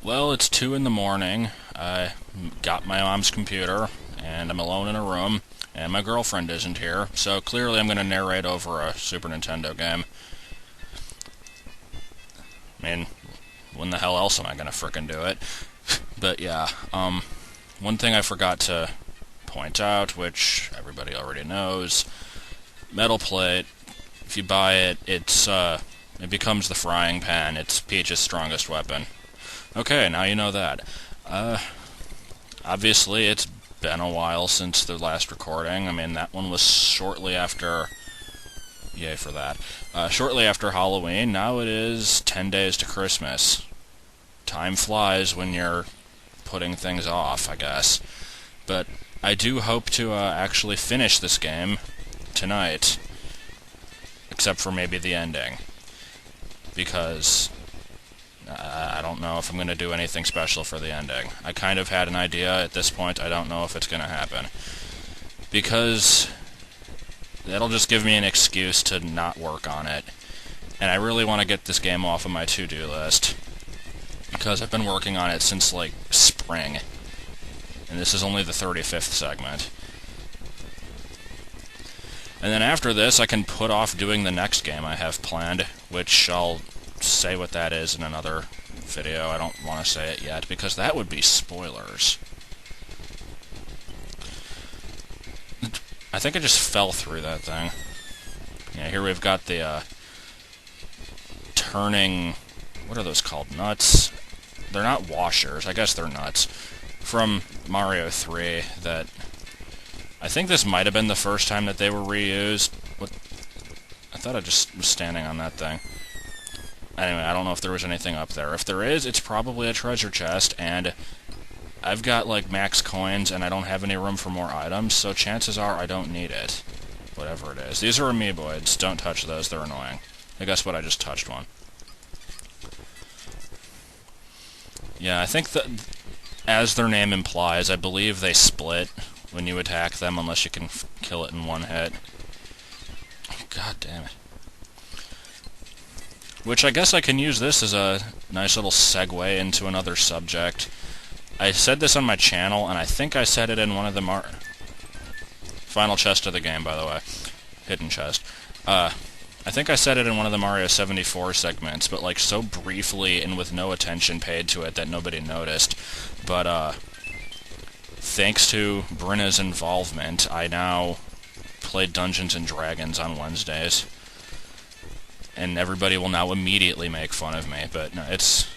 Well, it's 2 in the morning. I got my mom's computer, and I'm alone in a room, and my girlfriend isn't here, so clearly I'm going to narrate over a Super Nintendo game. I mean, when the hell else am I going to frickin' do it? But yeah, one thing I forgot to point out, which everybody already knows, metal plate, if you buy it, it becomes the frying pan. It's Peach's strongest weapon. Okay, now you know that. Uh, Obviously, it's been a while since the last recording. I mean, that one was shortly after... Yay for that. Shortly after Halloween. Now it is 10 days to Christmas. Time flies when you're putting things off, I guess. But I do hope to actually finish this game tonight. Except for maybe the ending. Because I don't know if I'm going to do anything special for the ending. I kind of had an idea at this point. I don't know if it's going to happen. Because that'll just give me an excuse to not work on it. And I really want to get this game off of my to-do list. Because I've been working on it since, like, spring. And this is only the 35th segment. And then after this, I can put off doing the next game I have planned, which I'll say what that is in another video. I don't want to say it yet, because that would be spoilers. I think I just fell through that thing. Yeah, here we've got the, turning... What are those called? Nuts? They're not washers. I guess they're nuts. From Mario 3, that... I think this might have been the first time that they were reused. What? I thought I just was standing on that thing. Anyway, I don't know if there was anything up there. If there is, it's probably a treasure chest, and I've got, like, max coins, and I don't have any room for more items, so chances are I don't need it. Whatever it is. These are amoeboids. Don't touch those. They're annoying. Hey, guess what? I just touched one. Yeah, I think that, as their name implies, I believe they split when you attack them, unless you can kill it in one hit. Oh, God damn it. Which I guess I can use this as a nice little segue into another subject. I said this on my channel, and I think I said it in one of the final chest of the game, by the way. Hidden chest. I think I said it in one of the Mario 74 segments, but like so briefly and with no attention paid to it that nobody noticed. But thanks to Brenna's involvement, I now play Dungeons & Dragons on Wednesdays. And everybody will now immediately make fun of me, but no, it's...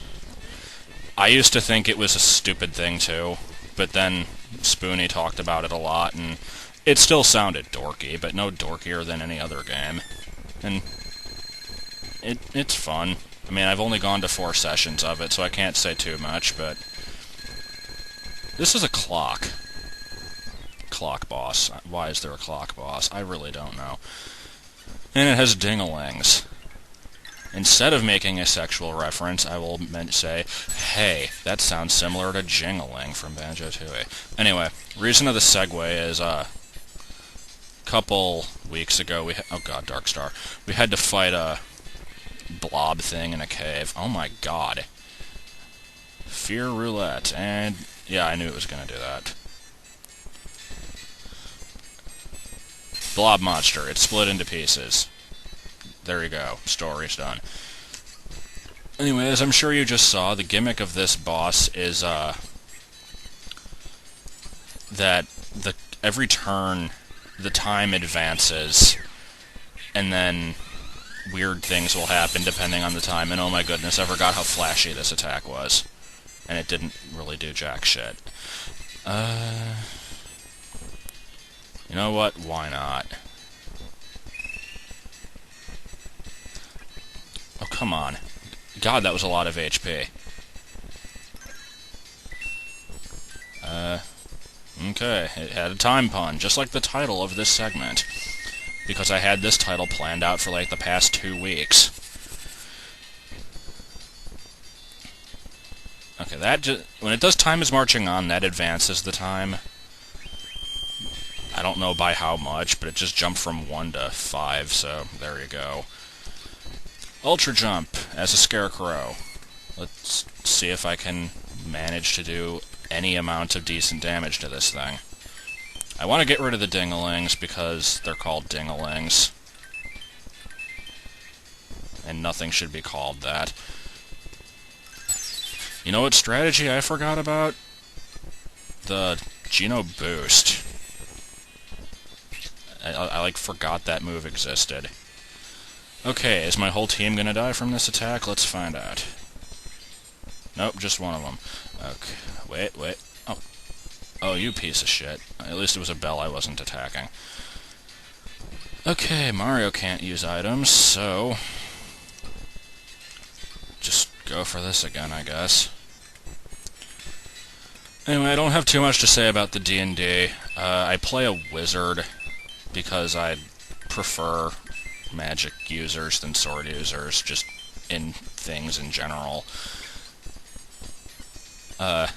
I used to think it was a stupid thing, too, but then Spoonie talked about it a lot, and it still sounded dorky, but no dorkier than any other game. And it's fun. I mean, I've only gone to 4 sessions of it, so I can't say too much, but... This is a clock. Clock boss. Why is there a clock boss? I really don't know. And it has ding-a-lings. Instead of making a sexual reference, I will say, hey, that sounds similar to Jingling from Banjo-Tooie. Anyway, reason of the segue is, couple weeks ago, oh god, Dark Star. We had to fight a blob thing in a cave. Oh my god. Fear roulette, and yeah, I knew it was gonna do that. Blob monster. It split into pieces. There you go. Story's done. Anyway, as I'm sure you just saw, the gimmick of this boss is, that every turn, the time advances, and then weird things will happen depending on the time, and oh my goodness, I forgot how flashy this attack was. And it didn't really do jack shit. You know what? Why not? Oh, come on. God, that was a lot of HP. Okay. It had a time pun, just like the title of this segment. Because I had this title planned out for, like, the past 2 weeks. Okay, when it does Time is Marching On, that advances the time. I don't know by how much, but it just jumped from 1 to 5, so there you go. Ultra Jump as a Scarecrow. Let's see if I can manage to do any amount of decent damage to this thing. I want to get rid of the dingalings because they're called dingalings. And nothing should be called that. You know what strategy I forgot about? The Geno Boost. I like, forgot that move existed. Okay, is my whole team gonna die from this attack? Let's find out. Nope, just one of them. Okay, wait. Oh. Oh, you piece of shit. At least it was a bell I wasn't attacking. Okay, Mario can't use items, so... just go for this again, I guess. Anyway, I don't have too much to say about the D&D. I play a wizard because I prefer magic users than sword users, just in things in general. The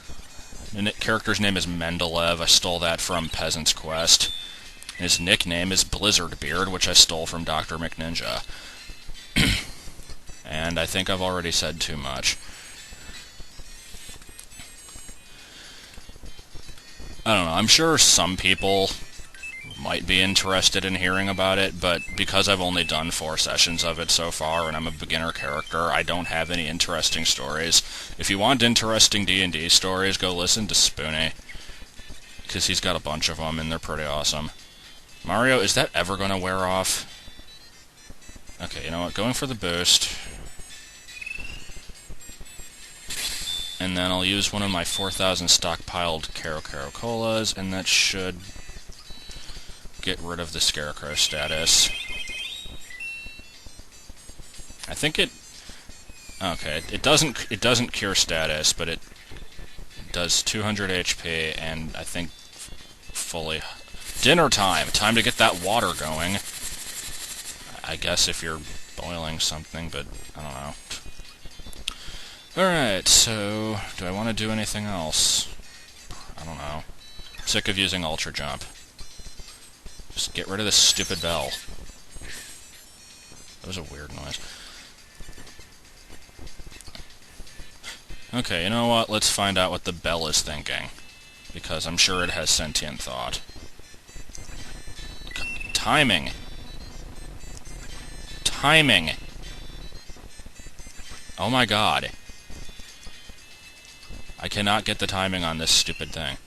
character's name is Mendeleev. I stole that from Peasant's Quest. His nickname is Blizzardbeard, which I stole from Dr. McNinja. And I think I've already said too much. I don't know, I'm sure some people might be interested in hearing about it, but because I've only done 4 sessions of it so far, and I'm a beginner character, I don't have any interesting stories. If you want interesting D&D stories, go listen to Spoonie, because he's got a bunch of them, and they're pretty awesome. Mario, is that ever going to wear off? Okay, you know what, going for the boost. And then I'll use one of my 4,000 stockpiled Caro Colas, and that should get rid of the Scarecrow status. I think it... okay, it doesn't cure status, but it does 200 HP, and I think fully... dinner time! Time to get that water going. I guess if you're boiling something, but I don't know. Alright, so... do I want to do anything else? I don't know. I'm sick of using Ultra Jump. Just get rid of this stupid bell. That was a weird noise. Okay, you know what? Let's find out what the bell is thinking. Because I'm sure it has sentient thought. Timing! Timing! Oh my god. I cannot get the timing on this stupid thing.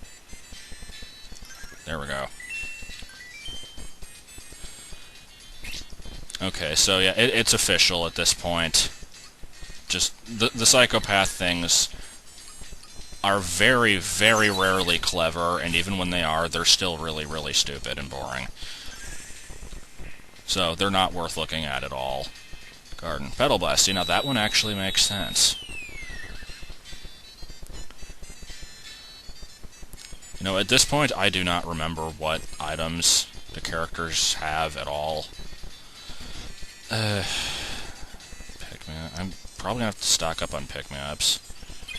There we go. Okay, so yeah, it's official at this point. Just, the psychopath things are very, very rarely clever, and even when they are, they're still really, really stupid and boring. So, they're not worth looking at all. Garden. Petal Blast, you know, that one actually makes sense. You know, at this point, I do not remember what items the characters have at all. Pick-me-up. I'm probably gonna have to stock up on pick-me-ups.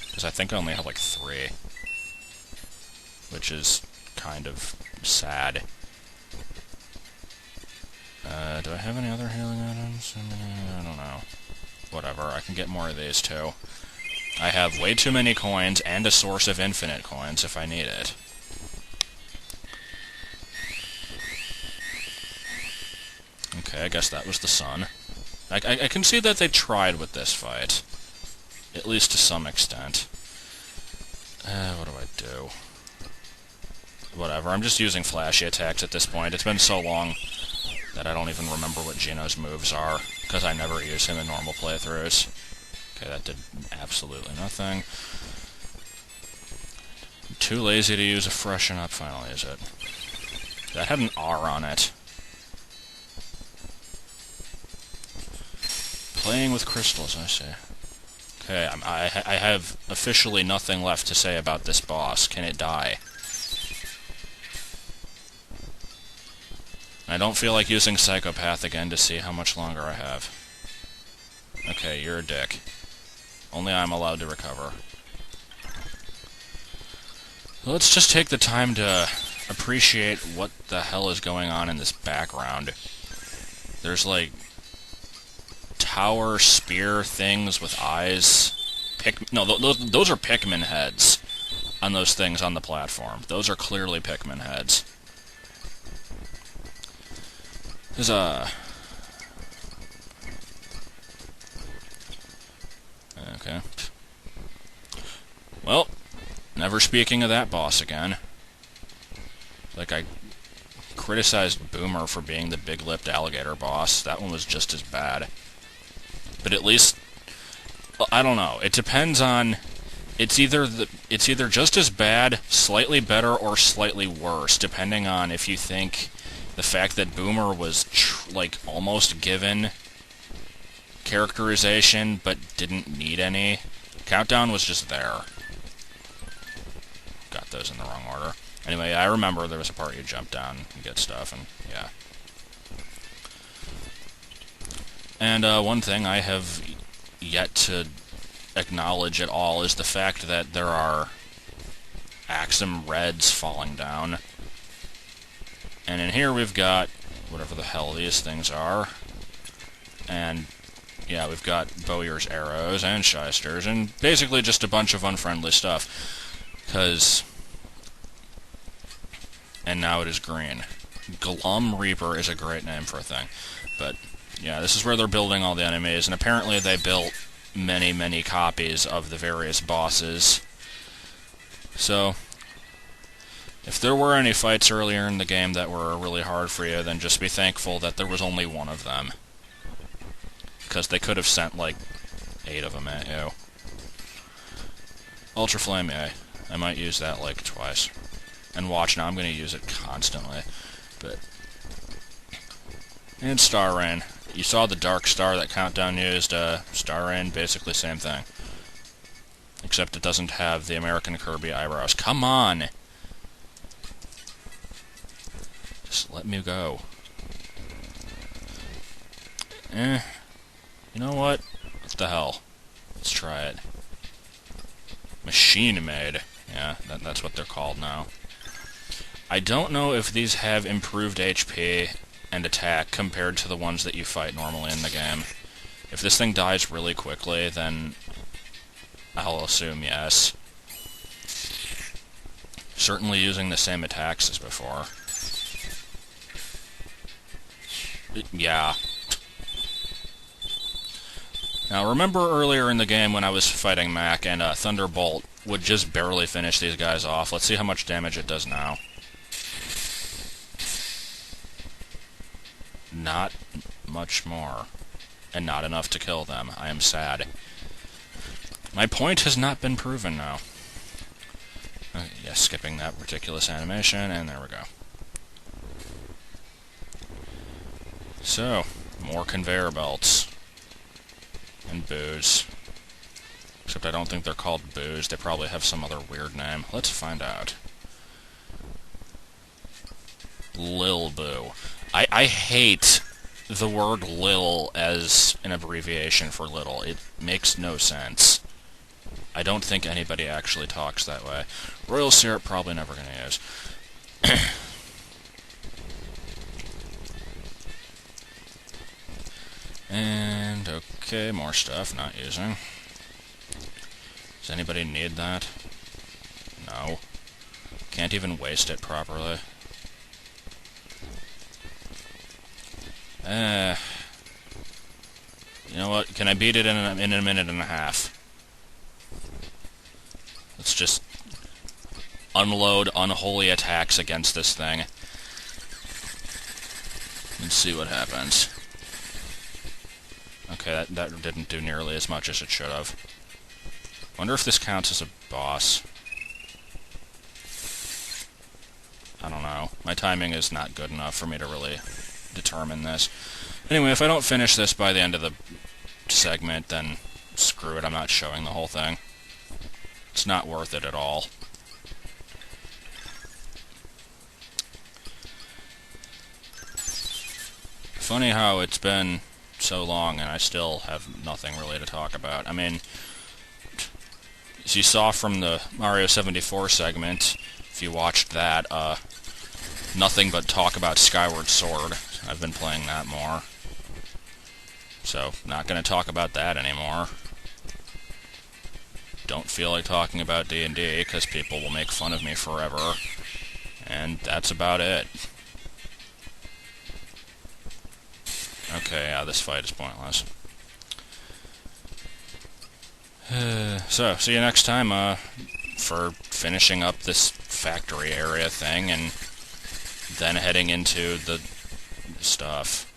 Because I think I only have like 3. Which is kind of sad. Do I have any other healing items? I don't know. Whatever, I can get more of these too. I have way too many coins and a source of infinite coins if I need it. Okay, I guess that was the sun. I can see that they tried with this fight. At least to some extent. What do I do? Whatever, I'm just using flashy attacks at this point. It's been so long that I don't even remember what Geno's moves are, because I never use him in normal playthroughs. Okay, that did absolutely nothing. I'm too lazy to use a freshen up, finally use it. That had an R on it. Playing with crystals, I see. Okay, I have officially nothing left to say about this boss. Can it die? I don't feel like using Psychopath again to see how much longer I have. Okay, you're a dick. Only I'm allowed to recover. Let's just take the time to appreciate what the hell is going on in this background. There's like tower spear things with eyes No, those are Pikmin heads on those things on the platform. Those are clearly Pikmin heads. There's a... Okay. Well, never speaking of that boss again. Like, I criticized Boomer for being the big-lipped alligator boss. That one was just as bad. But at least... I don't know. It depends on... It's either just as bad, slightly better, or slightly worse, depending on if you think the fact that Boomer was, like, almost given characterization, but didn't need any. Countdown was just there. Got those in the wrong order. Anyway, I remember there was a part you jump down and get stuff, and yeah. And one thing I have yet to acknowledge at all is the fact that there are Axum Reds falling down. And in here we've got whatever the hell these things are. And yeah, we've got Bowyer's arrows and shysters, and basically just a bunch of unfriendly stuff. Because... And now it is green. Glum Reaper is a great name for a thing. But, yeah, this is where they're building all the enemies, and apparently they built many, many copies of the various bosses. So, if there were any fights earlier in the game that were really hard for you, then just be thankful that there was only one of them. Because they could have sent, like, 8 of them at you. Ultra Flame, yeah. I might use that, like, twice. And watch, now I'm going to use it constantly. But... And Star Rain. You saw the Dark Star that Countdown used. Star Rain, basically same thing. Except it doesn't have the American Kirby eyebrows. Come on! Just let me go. You know what? What the hell? Let's try it. Machine Made. Yeah, that's what they're called now. I don't know if these have improved HP and attack compared to the ones that you fight normally in the game. If this thing dies really quickly, then I'll assume yes. Certainly using the same attacks as before. Yeah. Now, remember earlier in the game when I was fighting Mac and Thunderbolt would just barely finish these guys off? Let's see how much damage it does now. Not much more. And not enough to kill them. I am sad. My point has not been proven now. Okay, yeah, skipping that ridiculous animation, and there we go. So, more conveyor belts. And booze. Except I don't think they're called booze. They probably have some other weird name. Let's find out. Lil Boo. I hate the word Lil as an abbreviation for little. It makes no sense. I don't think anybody actually talks that way. Royal Syrup, probably never going to use. And, okay, more stuff, not using. Does anybody need that? No. Can't even waste it properly. You know what? Can I beat it in a minute and a half? Let's just unload unholy attacks against this thing. And see what happens. Okay, that didn't do nearly as much as it should have. Wonder if this counts as a boss. I don't know. My timing is not good enough for me to really determine this. Anyway, if I don't finish this by the end of the segment, then screw it, I'm not showing the whole thing. It's not worth it at all. Funny how it's been so long and I still have nothing really to talk about. I mean, as you saw from the Mario 74 segment, if you watched that, nothing but talk about Skyward Sword. I've been playing that more. So, not going to talk about that anymore. don't feel like talking about D&D, because people will make fun of me forever. And that's about it. Okay, yeah, this fight is pointless. So, see you next time, for finishing up this factory area thing, and then heading into the stuff.